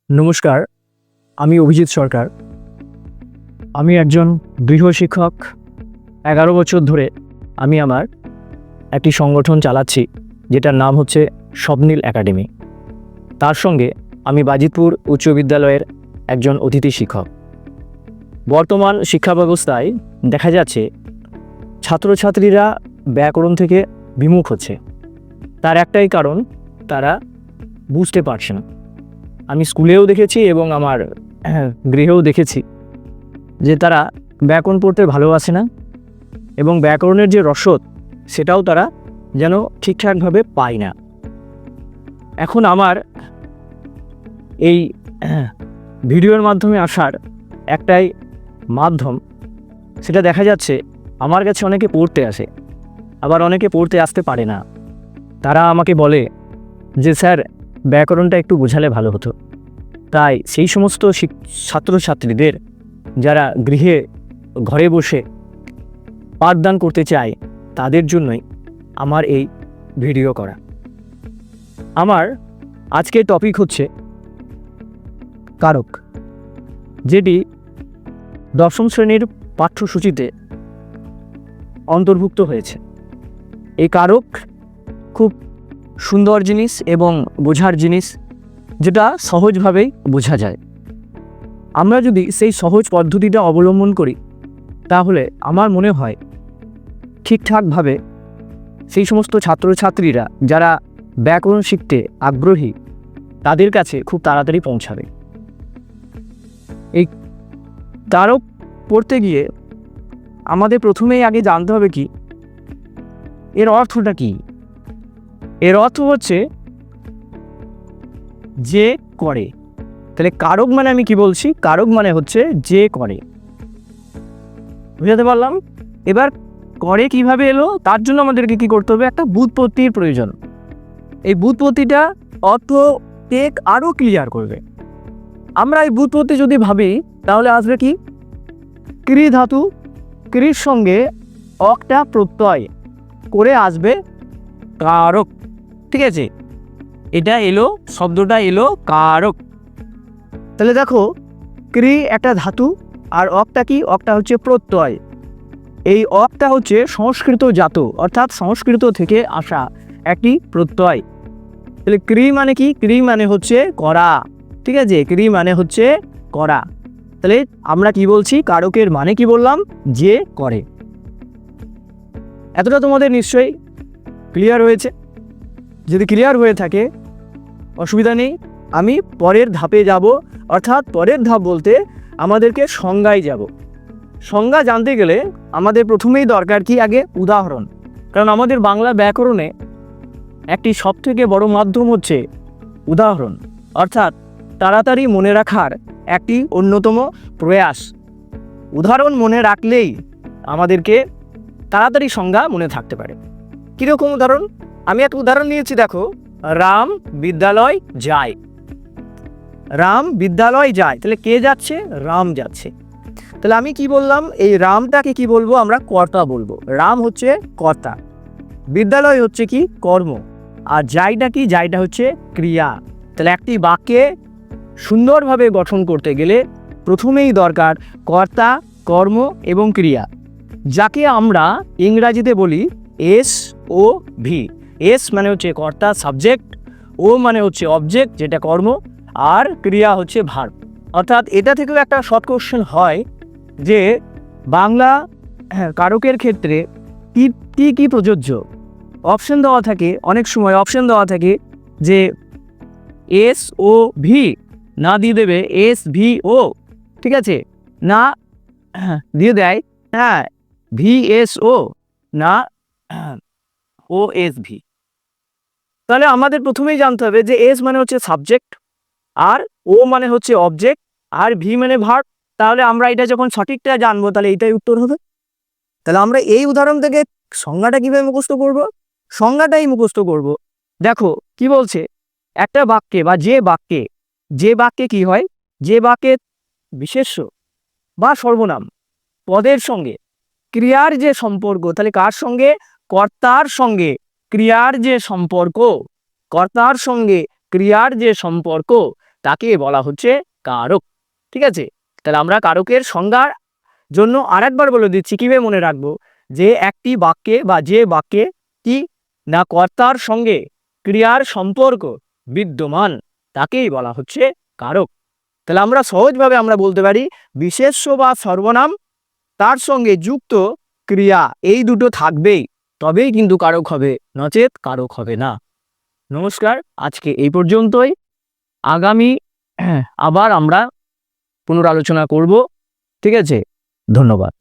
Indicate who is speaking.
Speaker 1: নমস্কার, আমি অভিজিৎ সরকার। আমি একজন গৃহশিক্ষক। 11 বছর ধরে আমি আমার একটি সংগঠন চালাচ্ছি, যেটার নাম হচ্ছে স্বপ্নীল একাডেমি। তার সঙ্গে আমি বাজিতপুর উচ্চ বিদ্যালয়ের একজন অতিথি শিক্ষক। বর্তমান শিক্ষা ব্যবস্থায় দেখা যাচ্ছে ছাত্রছাত্রীরা ব্যাকরণ থেকে বিমুখ হচ্ছে। তার একটাই কারণ, তারা বুঝতে পারছে না। আমি স্কুলেও দেখেছি এবং আমার গৃহেও দেখেছি যে তারা ব্যাকরণ পড়তে ভালোবাসে না এবং ব্যাকরণের যে রসদ সেটাও তারা যেন ঠিকঠাকভাবে পায় না। এখন আমার এই ভিডিওর মাধ্যমে আসার একটাই মাধ্যম, সেটা দেখা যাচ্ছে আমার কাছে অনেকে পড়তে আসে, আবার অনেকে পড়তে আসতে পারে না। তারা আমাকে বলে যে স্যার, ব্যাকরণটা একটু বোঝালে ভালো হতো। তাই সেই সমস্ত ছাত্রছাত্রীদের যারা ঘরে বসে পাঠদান করতে চায়, তাদের জন্যই আমার এই ভিডিও করা। আমার আজকের টপিক হচ্ছে কারক, যেটি 10ম শ্রেণীর পাঠ্যসূচিতে অন্তর্ভুক্ত হয়েছে। এই কারক খুব সুন্দর জিনিস এবং বোঝার জিনিস, যেটা সহজভাবেই বোঝা যায়। আমরা যদি সেই সহজ পদ্ধতিটা অবলম্বন করি, তাহলে আমার মনে হয় ঠিকঠাকভাবে সেই সমস্ত ছাত্রছাত্রীরা যারা ব্যাকরণ শিখতে আগ্রহী, তাদের কাছে খুব তাড়াতাড়ি পৌঁছাবে। এই কারক পড়তে গিয়ে আমাদের প্রথমেই আগে জানতে হবে কি এর অর্থটা কি। এর অর্থ হচ্ছে যে করে। তাহলে কারক মানে আমি কি বলছি? কারক মানে হচ্ছে যে করে। বুঝাতে পারলাম? এবার করে কিভাবে এলো, তার জন্য আমাদেরকে কি করতে হবে? একটা ব্যুৎপত্তির প্রয়োজন। এই ব্যুৎপত্তিটা অর্থ টেক আরও ক্লিয়ার করবে। আমরা এই ব্যুৎপত্তি যদি ভাবি, তাহলে আসবে কি? ক্রি ধাতু, ক্রির সঙ্গে অকটা প্রত্যয় করে আসবে কারক। ঠিক আছে, এটা এলো, শব্দটা এলো কারক। তাহলে দেখো, ক্রি একটা ধাতু আর অকটা কি? অকটা হচ্ছে প্রত্যয়। এই অকটা হচ্ছে সংস্কৃত জাত, অর্থাৎ সংস্কৃত থেকে আসা একটি প্রত্যয়। তাহলে ক্রি মানে কি? ক্রি মানে হচ্ছে করা। ঠিক আছে, ক্রি মানে হচ্ছে করা। তাহলে আমরা কি বলছি? কারকের মানে কি বললাম? যে করে। এতটা তোমাদের নিশ্চয়ই ক্লিয়ার হয়েছে। যদি ক্লিয়ার হয়ে থাকে, অসুবিধা নেই, আমি পরের ধাপে যাব। অর্থাৎ পরের ধাপ বলতে আমাদেরকে সংজ্ঞায় যাব। সংজ্ঞা জানতে গেলে আমাদের প্রথমেই দরকার কি? আগে উদাহরণ। কারণ আমাদের বাংলা ব্যাকরণে একটি সবথেকে বড় মাধ্যম হচ্ছে উদাহরণ, অর্থাৎ তাড়াতাড়ি মনে রাখার একটি অন্যতম প্রয়াস। উদাহরণ মনে রাখলেই আমাদেরকে তাড়াতাড়ি সংজ্ঞা মনে থাকতে পারে। কীরকম উদাহরণ? আমি একটা উদাহরণ নিয়েছি, দেখো। রাম বিদ্যালয় যায়। রাম বিদ্যালয় যায়, তাহলে কে যাচ্ছে? রাম যাচ্ছে। তাহলে আমি কি বললাম? এই রামটাকে কি বলবো? আমরা কর্তা বলবো। রাম হচ্ছে কর্তা, বিদ্যালয় হচ্ছে কি? কর্ম, আর যাইটা কি? যাইটা হচ্ছে ক্রিয়া। তাহলে একটি বাক্যে সুন্দরভাবে গঠন করতে গেলে প্রথমেই দরকার কর্তা, কর্ম এবং ক্রিয়া, যাকে আমরা ইংরাজিতে বলি SOV। এস মানে হচ্ছে কর্তা, সাবজেক্ট, ও মানে হচ্ছে অবজেক্ট, যেটা কর্ম, আর ক্রিয়া হচ্ছে ভার্ব। অর্থাৎ এটা থেকেও একটা শর্ট কোশ্চেন হয় যে বাংলা কারকের ক্ষেত্রে কি কি প্রযোজ্য। অপশন দেওয়া থাকে, অনেক সময় অপশন দেওয়া থাকে যে SOV না দিয়ে দেবে SVO। ঠিক আছে, না দিয়ে দেয় VSO, না OSV। তাহলে আমাদের প্রথমেই জানতে হবে যে এস মানে হচ্ছে সাবজেক্ট, আর ও মানে হচ্ছে অবজেক্ট, আর ভি মানে ভার্ব। তাহলে আমরা এটা যখন সঠিকটা জানবো, তাহলে এইটাই উত্তর হবে। তাহলে আমরা এই উদাহরণ থেকে সংজ্ঞাটা কিভাবে মুখস্থ করব? সংজ্ঞাটাই মুখস্থ করব। দেখো কি বলছে, একটা বাক্যে বা যে বাক্যে কি হয়? যে বাক্যে বিশেষ্য বা সর্বনাম পদের সঙ্গে ক্রিয়ার যে সম্পর্ক, তাহলে কার সঙ্গে? কর্তার সঙ্গে ক্রিয়ার যে সম্পর্ক, কর্তার সঙ্গে ক্রিয়ার যে সম্পর্ক, তাকে বলা হচ্ছে কারক। ঠিক আছে, তাহলে আমরা কারকের সংজ্ঞার জন্য আরেকবার বলে দিচ্ছি, কিভাবে মনে রাখবো, যে একটি বাক্যে বা যে বাক্যে কি না কর্তার সঙ্গে ক্রিয়ার সম্পর্ক বিদ্যমান তাকেই বলা হচ্ছে কারক। তাহলে আমরা সহজভাবে আমরা বলতে পারি বিশেষ্য বা সর্বনাম তার সঙ্গে যুক্ত ক্রিয়া এই দুটো থাকবেই, তবেই কিন্তু কারক হবে, নচেত কারক হবে না। নমস্কার, আজকে এই পর্যন্তই। আগামী আবার আমরা পুনরালোচনা করব। ঠিক আছে, ধন্যবাদ।